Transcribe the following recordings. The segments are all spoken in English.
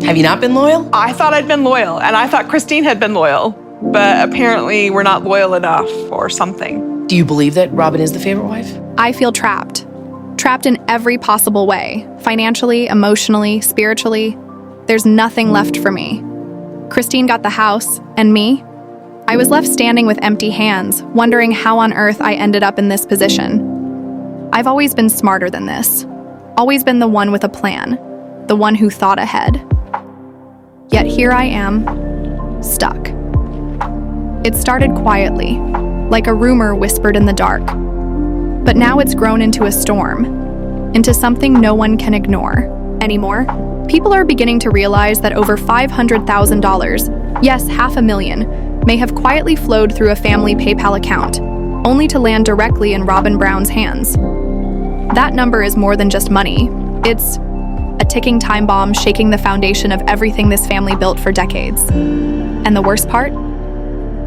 Have you not been loyal? I thought I'd been loyal, and I thought Christine had been loyal, but apparently we're not loyal enough or something. Do you believe that Robyn is the favorite wife? I feel trapped. Trapped in every possible way. Financially, emotionally, spiritually. There's nothing left for me. Christine got the house, and me? I was left standing with empty hands, wondering how on earth I ended up in this position. I've always been smarter than this. Always been the one with a plan. The one who thought ahead. Yet here I am, stuck. It started quietly, like a rumor whispered in the dark. But now it's grown into a storm, into something no one can ignore anymore. People are beginning to realize that over $500,000, yes, $500,000, may have quietly flowed through a family PayPal account, only to land directly in Robyn Brown's hands. That number is more than just money. It's a ticking time bomb shaking the foundation of everything this family built for decades. And the worst part?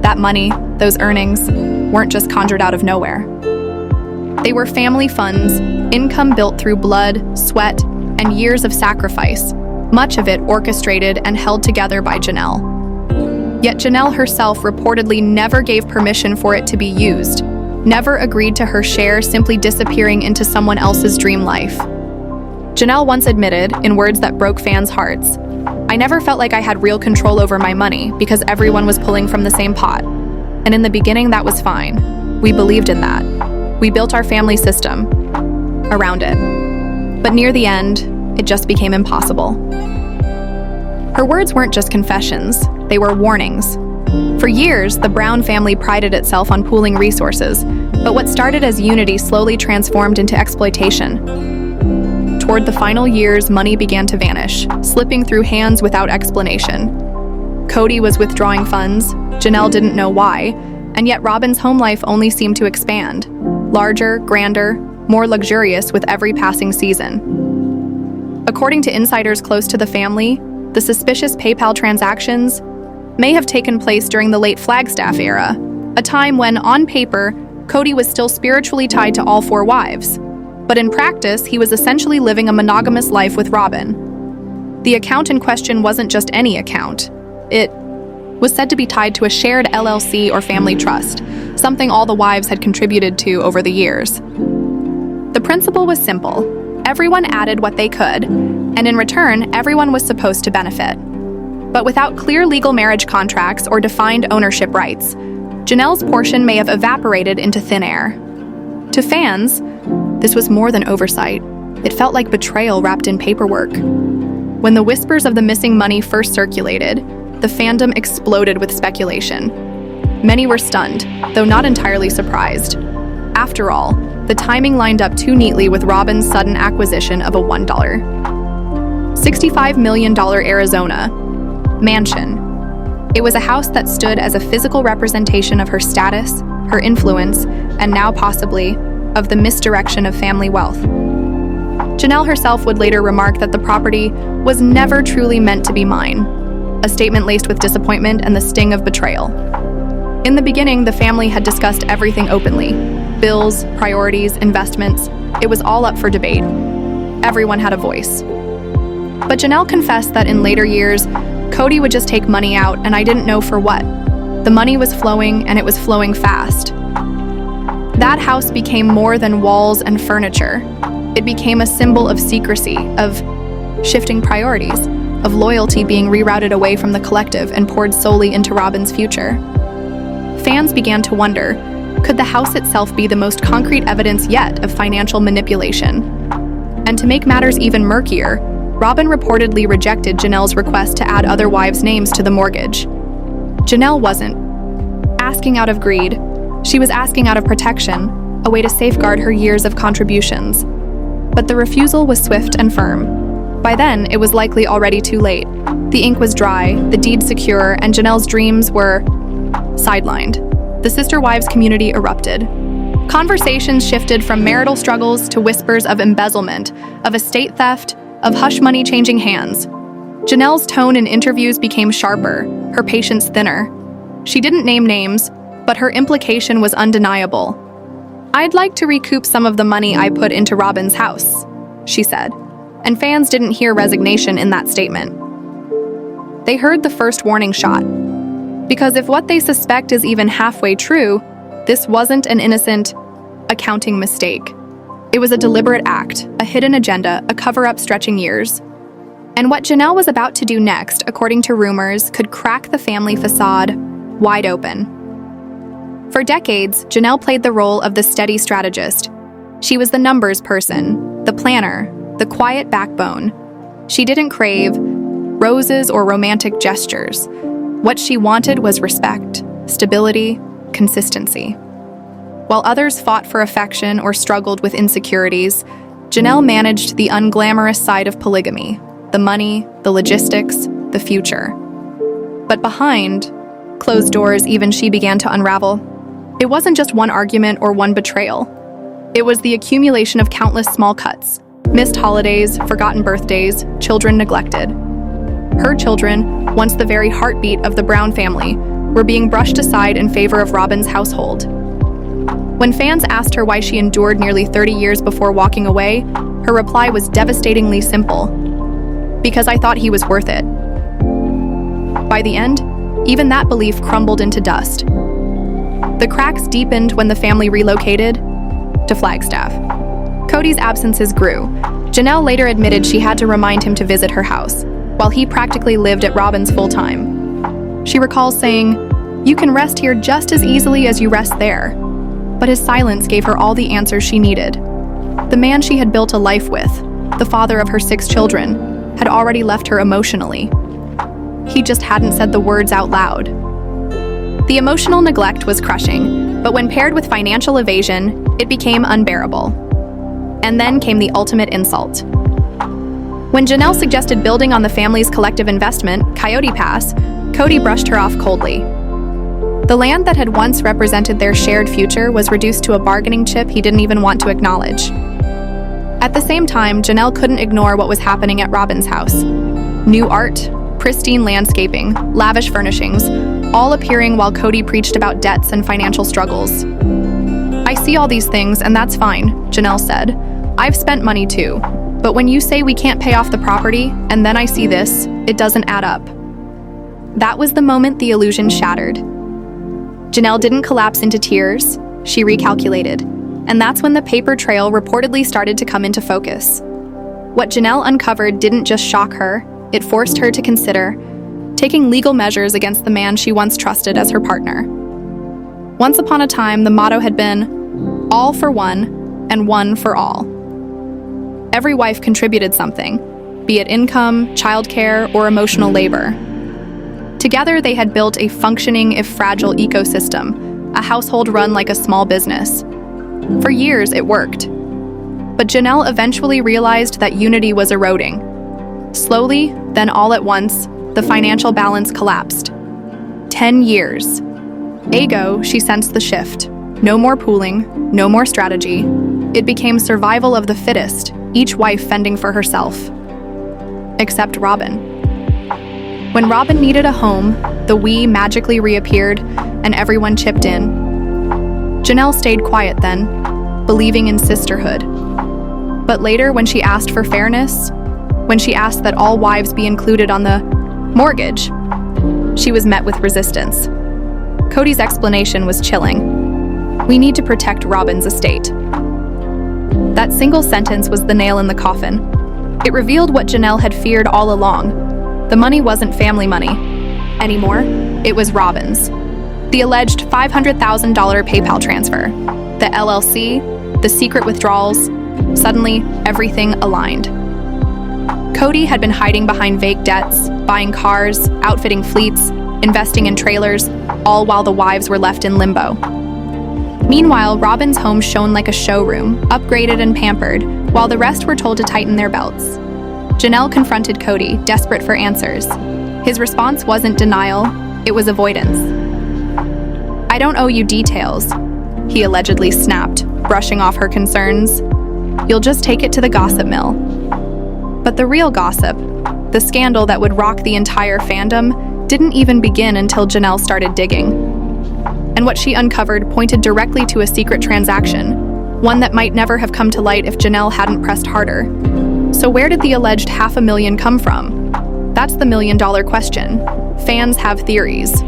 That money, those earnings, weren't just conjured out of nowhere. They were family funds, income built through blood, sweat, and years of sacrifice, much of it orchestrated and held together by Janelle. Yet Janelle herself reportedly never gave permission for it to be used, never agreed to her share simply disappearing into someone else's dream life. Janelle once admitted, in words that broke fans' hearts, "I never felt like I had real control over my money because everyone was pulling from the same pot. And in the beginning, that was fine. We believed in that. We built our family system around it. But near the end, it just became impossible." Her words weren't just confessions, they were warnings. For years, the Brown family prided itself on pooling resources, but what started as unity slowly transformed into exploitation. Toward the final years, money began to vanish, slipping through hands without explanation. Kody was withdrawing funds, Janelle didn't know why, and yet Robyn's home life only seemed to expand. Larger, grander, more luxurious with every passing season. According to insiders close to the family, the suspicious PayPal transactions may have taken place during the late Flagstaff era, a time when, on paper, Kody was still spiritually tied to all 4 wives. But in practice, he was essentially living a monogamous life with Robyn. The account in question wasn't just any account. It was said to be tied to a shared LLC or family trust, something all the wives had contributed to over the years. The principle was simple. Everyone added what they could, and in return, everyone was supposed to benefit. But without clear legal marriage contracts or defined ownership rights, Janelle's portion may have evaporated into thin air. To fans, this was more than oversight. It felt like betrayal wrapped in paperwork. When the whispers of the missing money first circulated, the fandom exploded with speculation. Many were stunned, though not entirely surprised. After all, the timing lined up too neatly with Robyn's sudden acquisition of a $65 million Arizona mansion. It was a house that stood as a physical representation of her status, her influence, and now possibly of the misdirection of family wealth. Janelle herself would later remark that the property was never truly meant to be mine, a statement laced with disappointment and the sting of betrayal. In the beginning, the family had discussed everything openly. Bills, priorities, investments. It was all up for debate. Everyone had a voice. But Janelle confessed that in later years, Kody would just take money out and I didn't know for what. The money was flowing and it was flowing fast. That house became more than walls and furniture. It became a symbol of secrecy, of shifting priorities, of loyalty being rerouted away from the collective and poured solely into Robyn's future. Fans began to wonder, could the house itself be the most concrete evidence yet of financial manipulation? And to make matters even murkier, Robyn reportedly rejected Janelle's request to add other wives' names to the mortgage. Janelle wasn't asking out of greed. She was asking out of protection, a way to safeguard her years of contributions. But the refusal was swift and firm. By then, it was likely already too late. The ink was dry, the deed secure, and Janelle's dreams were sidelined. The sister wives community erupted. Conversations shifted from marital struggles to whispers of embezzlement, of estate theft, of hush money changing hands. Janelle's tone in interviews became sharper, her patience thinner. She didn't name names, but her implication was undeniable. "I'd like to recoup some of the money I put into Robyn's house," she said. And fans didn't hear resignation in that statement. they heard the first warning shot. Because if what they suspect is even halfway true, this wasn't an innocent accounting mistake. It was a deliberate act, a hidden agenda, a cover-up stretching years. And what Janelle was about to do next, according to rumors, could crack the family facade wide open. For decades, Janelle played the role of the steady strategist. She was the numbers person, the planner, the quiet backbone. She didn't crave roses or romantic gestures. What she wanted was respect, stability, consistency. While others fought for affection or struggled with insecurities, Janelle managed the unglamorous side of polygamy, the money, the logistics, the future. But behind closed doors, even she began to unravel. It wasn't just one argument or one betrayal. It was the accumulation of countless small cuts, missed holidays, forgotten birthdays, children neglected. Her children, once the very heartbeat of the Brown family, were being brushed aside in favor of Robyn's household. When fans asked her why she endured nearly 30 years before walking away, her reply was devastatingly simple: because I thought he was worth it. By the end, even that belief crumbled into dust. The cracks deepened when the family relocated to Flagstaff. Kody's absences grew. Janelle later admitted she had to remind him to visit her house, while he practically lived at Robyn's full-time. She recalls saying, "You can rest here just as easily as you rest there." But his silence gave her all the answers she needed. The man she had built a life with, the father of her 6 children, had already left her emotionally. He just hadn't said the words out loud. The emotional neglect was crushing, but when paired with financial evasion, it became unbearable. And then came the ultimate insult. When Janelle suggested building on the family's collective investment, Coyote Pass, Kody brushed her off coldly. The land that had once represented their shared future was reduced to a bargaining chip he didn't even want to acknowledge. At the same time, Janelle couldn't ignore what was happening at Robyn's house. New art, pristine landscaping, lavish furnishings, all appearing while Kody preached about debts and financial struggles. "I see all these things, and that's fine," Janelle said. "I've spent money too. But when you say we can't pay off the property, and then I see this, it doesn't add up." That was the moment the illusion shattered. Janelle didn't collapse into tears, she recalculated. And that's when the paper trail reportedly started to come into focus. What Janelle uncovered didn't just shock her, it forced her to consider taking legal measures against the man she once trusted as her partner. Once upon a time, the motto had been, all for one and one for all. Every wife contributed something, be it income, childcare, or emotional labor. Together, they had built a functioning, if fragile, ecosystem, a household run like a small business. For years, it worked. But Janelle eventually realized that unity was eroding. Slowly, then all at once, the financial balance collapsed. 10 years. Ago, she sensed the shift. No more pooling, no more strategy. It became survival of the fittest, each wife fending for herself. Except Robyn. When Robyn needed a home, the we magically reappeared and everyone chipped in. Janelle stayed quiet then, believing in sisterhood. But later, when she asked for fairness, when she asked that all wives be included on the mortgage, she was met with resistance. Kody's explanation was chilling. "We need to protect Robyn's estate." That single sentence was the nail in the coffin. It revealed what Janelle had feared all along. The money wasn't family money anymore, it was Robyn's. The alleged $500,000 PayPal transfer, the LLC, the secret withdrawals, suddenly everything aligned. Kody had been hiding behind vague debts, buying cars, outfitting fleets, investing in trailers, all while the wives were left in limbo. Meanwhile, Robyn's home shone like a showroom, upgraded and pampered, while the rest were told to tighten their belts. Janelle confronted Kody, desperate for answers. His response wasn't denial, it was avoidance. "I don't owe you details," he allegedly snapped, brushing off her concerns. "You'll just take it to the gossip mill." But the real gossip, the scandal that would rock the entire fandom, didn't even begin until Janelle started digging. And what she uncovered pointed directly to a secret transaction, one that might never have come to light if Janelle hadn't pressed harder. So where did the alleged $500,000 come from? That's the million-dollar question. Fans have theories.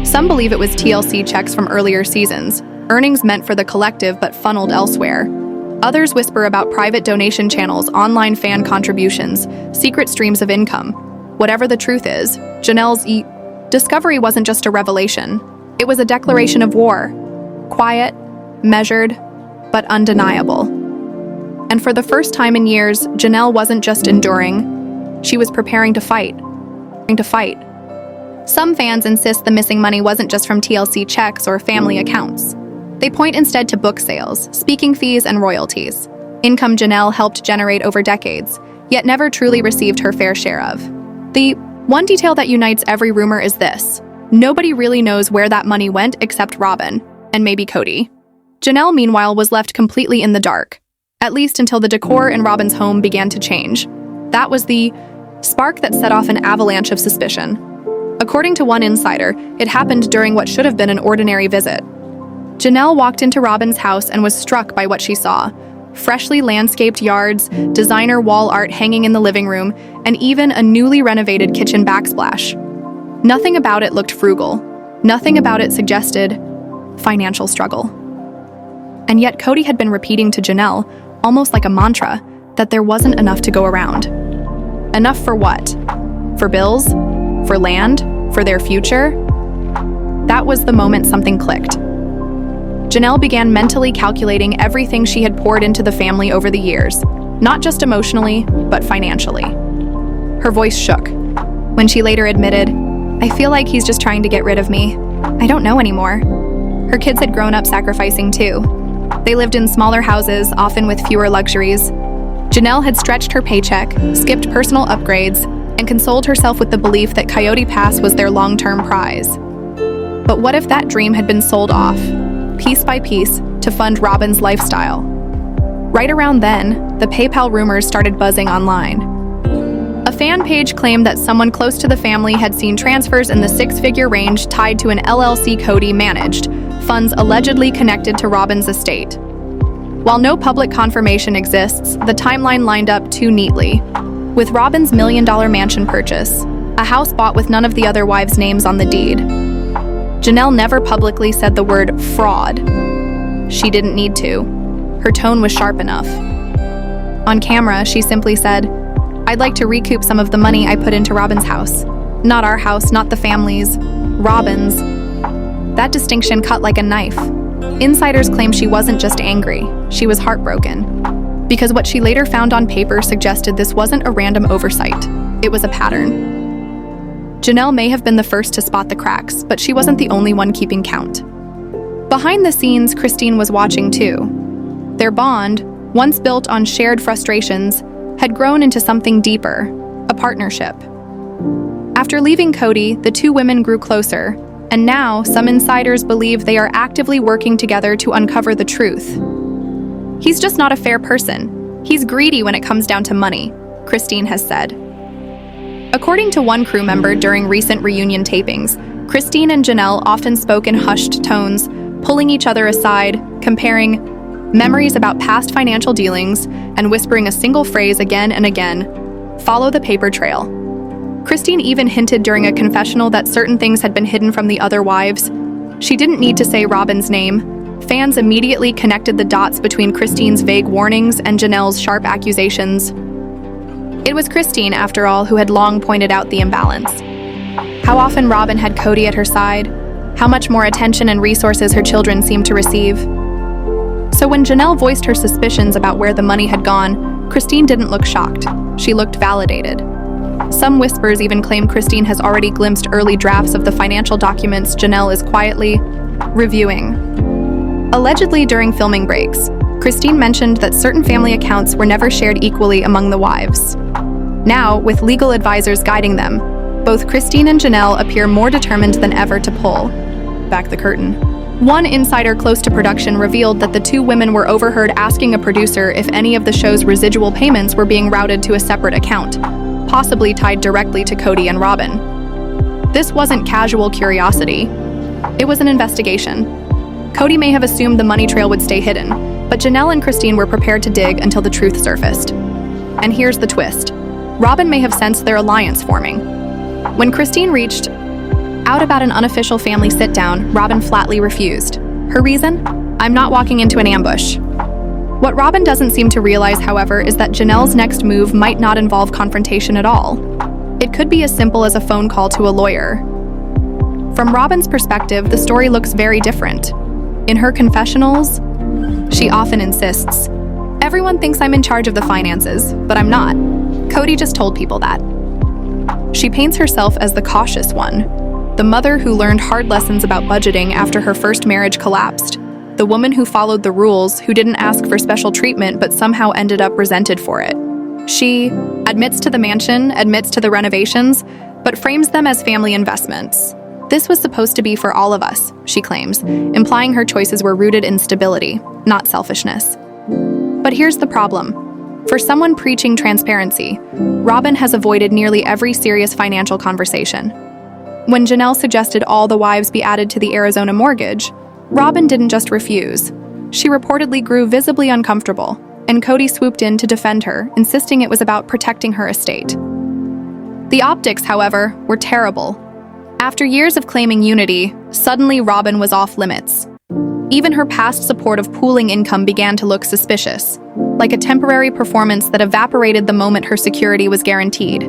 Some believe it was TLC checks from earlier seasons, earnings meant for the collective but funneled elsewhere. Others whisper about private donation channels, online fan contributions, secret streams of income. Whatever the truth is, Janelle's discovery wasn't just a revelation. It was a declaration of war. Quiet, measured, but undeniable. And for the first time in years, Janelle wasn't just enduring. She was preparing to fight. Some fans insist the missing money wasn't just from TLC checks or family accounts. They point instead to book sales, speaking fees, and royalties. Income Janelle helped generate over decades, yet never truly received her fair share of. The one detail that unites every rumor is this: nobody really knows where that money went except Robyn, and maybe Kody. Janelle, meanwhile, was left completely in the dark, at least until the decor in Robyn's home began to change. That was the spark that set off an avalanche of suspicion. According to one insider, it happened during what should have been an ordinary visit. Janelle walked into Robyn's house and was struck by what she saw. Freshly landscaped yards, designer wall art hanging in the living room, and even a newly renovated kitchen backsplash. Nothing about it looked frugal. Nothing about it suggested financial struggle. And yet Kody had been repeating to Janelle, almost like a mantra, that there wasn't enough to go around. Enough for what? For bills? For land? For their future? That was the moment something clicked. Janelle began mentally calculating everything she had poured into the family over the years, not just emotionally, but financially. Her voice shook when she later admitted, "I feel like he's just trying to get rid of me. I don't know anymore." Her kids had grown up sacrificing too. They lived in smaller houses, often with fewer luxuries. Janelle had stretched her paycheck, skipped personal upgrades, and consoled herself with the belief that Coyote Pass was their long-term prize. But what if that dream had been sold off, piece by piece, to fund Robyn's lifestyle? Right around then, the PayPal rumors started buzzing online. A fan page claimed that someone close to the family had seen transfers in the six-figure range tied to an LLC Kody managed, funds allegedly connected to Robyn's estate. While no public confirmation exists, the timeline lined up too neatly. With Robyn's million-dollar mansion purchase, a house bought with none of the other wives' names on the deed. Janelle never publicly said the word fraud. She didn't need to. Her tone was sharp enough. On camera, she simply said, "I'd like to recoup some of the money I put into Robyn's house. Not our house, not the family's. Robyn's." That distinction cut like a knife. Insiders claim she wasn't just angry, she was heartbroken. Because what she later found on paper suggested this wasn't a random oversight, it was a pattern. Janelle may have been the first to spot the cracks, but she wasn't the only one keeping count. Behind the scenes, Christine was watching too. Their bond, once built on shared frustrations, had grown into something deeper, a partnership. After leaving Kody, the two women grew closer, and now some insiders believe they are actively working together to uncover the truth. "He's just not a fair person. He's greedy when it comes down to money," Christine has said. According to one crew member during recent reunion tapings, Christine and Janelle often spoke in hushed tones, pulling each other aside, comparing memories about past financial dealings, and whispering a single phrase again and again: "Follow the paper trail." Christine even hinted during a confessional that certain things had been hidden from the other wives. She didn't need to say Robyn's name. Fans immediately connected the dots between Christine's vague warnings and Janelle's sharp accusations. It was Christine, after all, who had long pointed out the imbalance. How often Robyn had Kody at her side, how much more attention and resources her children seemed to receive. So when Janelle voiced her suspicions about where the money had gone, Christine didn't look shocked. She looked validated. Some whispers even claim Christine has already glimpsed early drafts of the financial documents Janelle is quietly reviewing. Allegedly during filming breaks, Christine mentioned that certain family accounts were never shared equally among the wives. Now, with legal advisors guiding them, both Christine and Janelle appear more determined than ever to pull back the curtain. One insider close to production revealed that the two women were overheard asking a producer if any of the show's residual payments were being routed to a separate account, possibly tied directly to Kody and Robyn. This wasn't casual curiosity. It was an investigation. Kody may have assumed the money trail would stay hidden, but Janelle and Christine were prepared to dig until the truth surfaced. And here's the twist. Robyn may have sensed their alliance forming. When Christine reached out about an unofficial family sit-down, Robyn flatly refused. Her reason? I'm not walking into an ambush. What Robyn doesn't seem to realize, however, is that Janelle's next move might not involve confrontation at all. It could be as simple as a phone call to a lawyer. From Robyn's perspective, the story looks very different. In her confessionals, she often insists, "Everyone thinks I'm in charge of the finances, but I'm not. Kody just told people that." She paints herself as the cautious one, the mother who learned hard lessons about budgeting after her first marriage collapsed, the woman who followed the rules, who didn't ask for special treatment but somehow ended up resented for it. She admits to the mansion, admits to the renovations, but frames them as family investments. This was supposed to be for all of us, she claims, implying her choices were rooted in stability, not selfishness. But here's the problem. For someone preaching transparency, Robyn has avoided nearly every serious financial conversation. When Janelle suggested all the wives be added to the Arizona mortgage, Robyn didn't just refuse. She reportedly grew visibly uncomfortable, and Kody swooped in to defend her, insisting it was about protecting her estate. The optics, however, were terrible. After years of claiming unity, suddenly Robyn was off limits. Even her past support of pooling income began to look suspicious, like a temporary performance that evaporated the moment her security was guaranteed.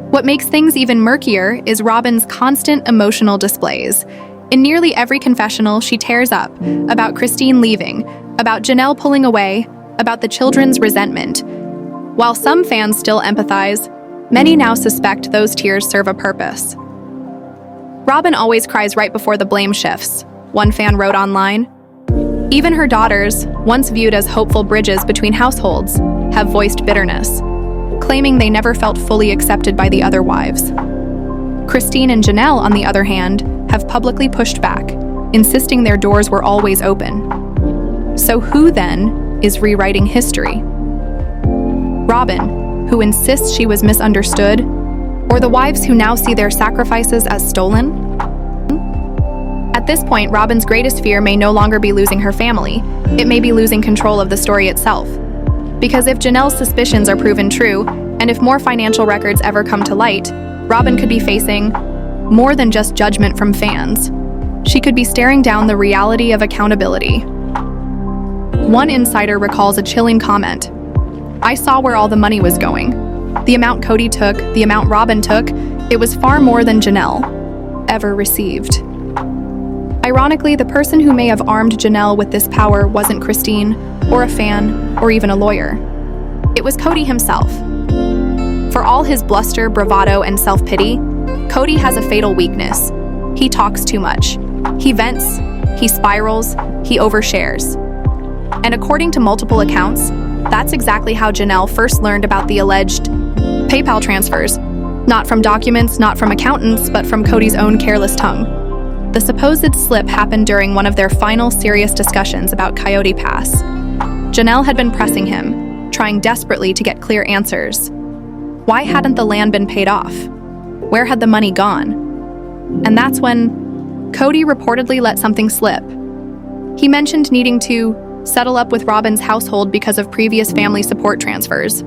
What makes things even murkier is Robyn's constant emotional displays. In nearly every confessional, she tears up about Christine leaving, about Janelle pulling away, about the children's resentment. While some fans still empathize, many now suspect those tears serve a purpose. Robyn always cries right before the blame shifts, one fan wrote online. Even her daughters, once viewed as hopeful bridges between households, have voiced bitterness, claiming they never felt fully accepted by the other wives. Christine and Janelle, on the other hand, have publicly pushed back, insisting their doors were always open. So who, then, is rewriting history? Robyn, who insists she was misunderstood, or the wives who now see their sacrifices as stolen? At this point, Robyn's greatest fear may no longer be losing her family. It may be losing control of the story itself. Because if Janelle's suspicions are proven true, and if more financial records ever come to light, Robyn could be facing more than just judgment from fans. She could be staring down the reality of accountability. One insider recalls a chilling comment. "I saw where all the money was going. The amount Kody took, the amount Robyn took, it was far more than Janelle ever received." Ironically, the person who may have armed Janelle with this power wasn't Christine, or a fan, or even a lawyer. It was Kody himself. For all his bluster, bravado, and self-pity, Kody has a fatal weakness. He talks too much. He vents, he spirals, he overshares. And according to multiple accounts, that's exactly how Janelle first learned about the alleged PayPal transfers. Not from documents, not from accountants, but from Kody's own careless tongue. The supposed slip happened during one of their final serious discussions about Coyote Pass. Janelle had been pressing him, trying desperately to get clear answers. Why hadn't the land been paid off? Where had the money gone? And that's when Kody reportedly let something slip. He mentioned needing to settle up with Robyn's household because of previous family support transfers.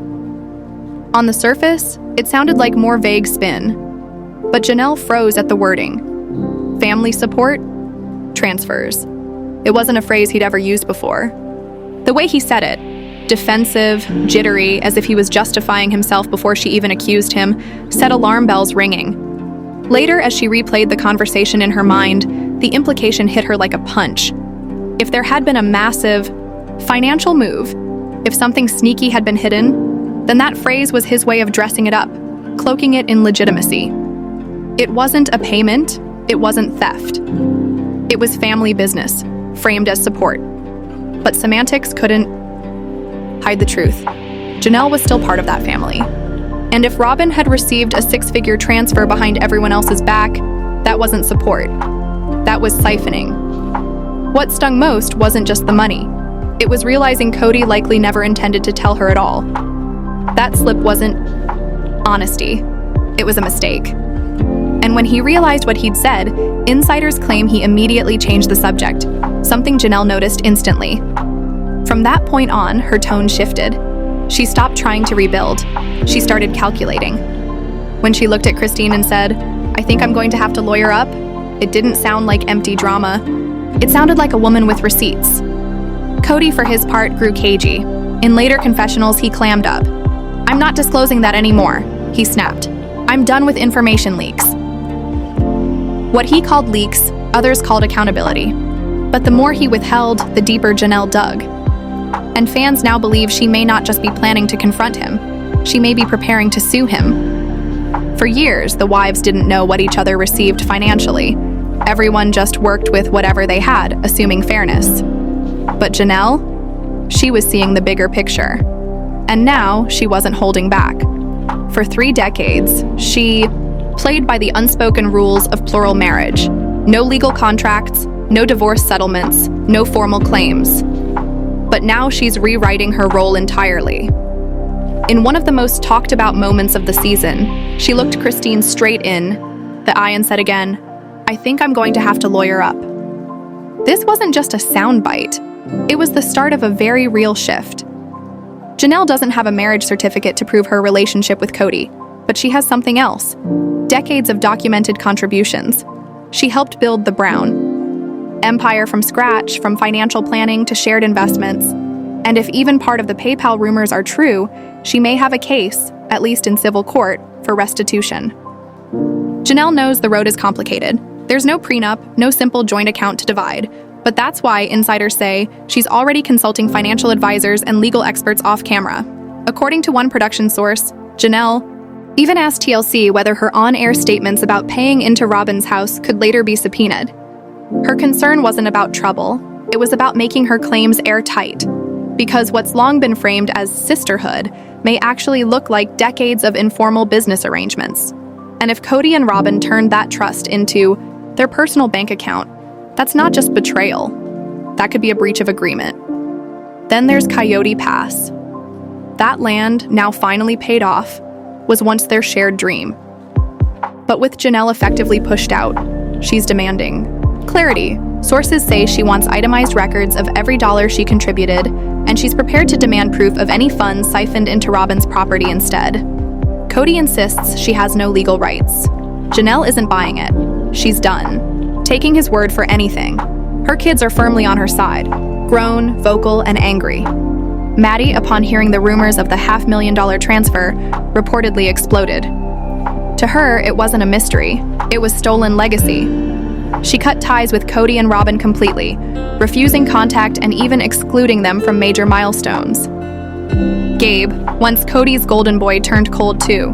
On the surface, it sounded like more vague spin, but Janelle froze at the wording. Family support? Transfers. It wasn't a phrase he'd ever used before. The way he said it, defensive, jittery, as if he was justifying himself before she even accused him, set alarm bells ringing. Later, as she replayed the conversation in her mind, the implication hit her like a punch. If there had been a massive financial move, if something sneaky had been hidden, then that phrase was his way of dressing it up, cloaking it in legitimacy. It wasn't a payment, it wasn't theft. It was family business, framed as support. But semantics couldn't hide the truth. Janelle was still part of that family. And if Robyn had received a six-figure transfer behind everyone else's back, that wasn't support. That was siphoning. What stung most wasn't just the money. It was realizing Kody likely never intended to tell her at all. That slip wasn't honesty. It was a mistake. And when he realized what he'd said, insiders claim he immediately changed the subject, something Janelle noticed instantly. From that point on, her tone shifted. She stopped trying to rebuild. She started calculating. When she looked at Christine and said, "I think I'm going to have to lawyer up," it didn't sound like empty drama. It sounded like a woman with receipts. Kody, for his part, grew cagey. In later confessionals, he clammed up. "I'm not disclosing that anymore," he snapped. "I'm done with information leaks." What he called leaks, others called accountability. But the more he withheld, the deeper Janelle dug. And fans now believe she may not just be planning to confront him, she may be preparing to sue him. For years, the wives didn't know what each other received financially. Everyone just worked with whatever they had, assuming fairness. But Janelle? She was seeing the bigger picture. And now, she wasn't holding back. For 3 decades, she played by the unspoken rules of plural marriage. No legal contracts, no divorce settlements, no formal claims. But now she's rewriting her role entirely. In one of the most talked about moments of the season, she looked Christine straight in the eye and said again, "I think I'm going to have to lawyer up." This wasn't just a soundbite. It was the start of a very real shift. Janelle doesn't have a marriage certificate to prove her relationship with Kody, but she has something else. Decades of documented contributions. She helped build the Brown empire from scratch, from financial planning to shared investments. And if even part of the PayPal rumors are true, she may have a case, at least in civil court, for restitution. Janelle knows the road is complicated. There's no prenup, no simple joint account to divide. But that's why insiders say she's already consulting financial advisors and legal experts off camera. According to one production source, Janelle even asked TLC whether her on-air statements about paying into Robyn's house could later be subpoenaed. Her concern wasn't about trouble, it was about making her claims airtight. Because what's long been framed as sisterhood may actually look like decades of informal business arrangements. And if Kody and Robyn turned that trust into their personal bank account, that's not just betrayal. That could be a breach of agreement. Then there's Coyote Pass. That land, now finally paid off, was once their shared dream. But with Janelle effectively pushed out, she's demanding clarity. Sources say she wants itemized records of every dollar she contributed, and she's prepared to demand proof of any funds siphoned into Robyn's property instead. Kody insists she has no legal rights. Janelle isn't buying it. She's done taking his word for anything. Her kids are firmly on her side, grown, vocal, and angry. Maddie, upon hearing the rumors of the $500,000 transfer, reportedly exploded. To her, it wasn't a mystery. It was stolen legacy. She cut ties with Kody and Robyn completely, refusing contact and even excluding them from major milestones. Gabe, once Kody's golden boy, turned cold too.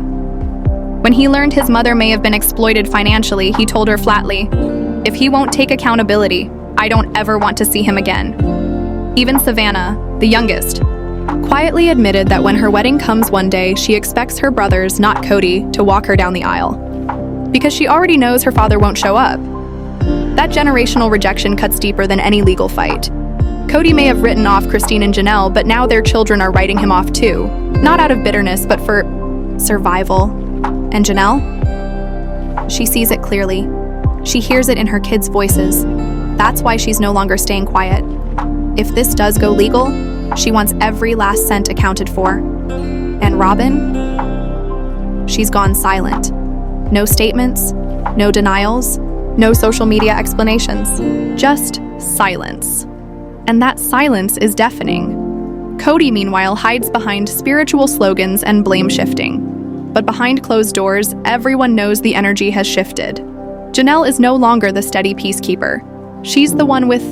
When he learned his mother may have been exploited financially, he told her flatly, "If he won't take accountability, I don't ever want to see him again." Even Savannah, the youngest, quietly admitted that when her wedding comes one day, she expects her brothers, not Kody, to walk her down the aisle. Because she already knows her father won't show up. That generational rejection cuts deeper than any legal fight. Kody may have written off Christine and Janelle, but now their children are writing him off too. Not out of bitterness, but for survival. And Janelle? She sees it clearly. She hears it in her kids' voices. That's why she's no longer staying quiet. If this does go legal, she wants every last cent accounted for. And Robyn? She's gone silent. No statements, no denials, no social media explanations. Just silence. And that silence is deafening. Kody, meanwhile, hides behind spiritual slogans and blame shifting. But behind closed doors, everyone knows the energy has shifted. Janelle is no longer the steady peacekeeper. She's the one with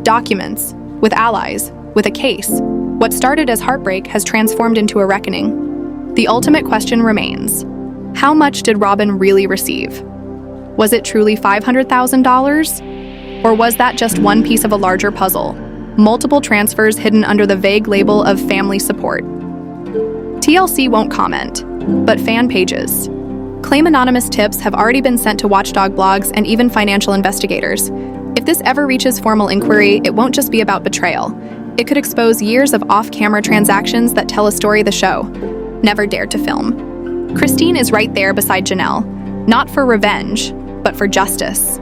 documents, with allies, with a case. What started as heartbreak has transformed into a reckoning. The ultimate question remains: how much did Robyn really receive? Was it truly $500,000? Or was that just one piece of a larger puzzle? Multiple transfers hidden under the vague label of family support. TLC won't comment, but fan pages. Claim anonymous tips have already been sent to watchdog blogs and even financial investigators. If this ever reaches formal inquiry, it won't just be about betrayal. It could expose years of off-camera transactions that tell a story the show never dared to film. Christine is right there beside Janelle, not for revenge, but for justice.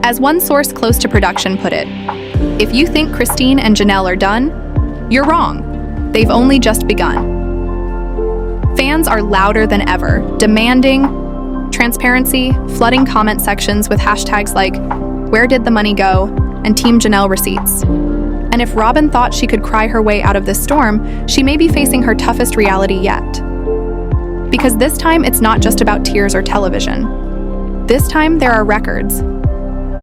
As one source close to production put it, if you think Christine and Janelle are done, you're wrong. They've only just begun. Fans are louder than ever, demanding transparency, flooding comment sections with hashtags like "Where did the money go?" and Team Janelle receipts. And if Robyn thought she could cry her way out of this storm, she may be facing her toughest reality yet. Because this time, it's not just about tears or television. This time, there are records,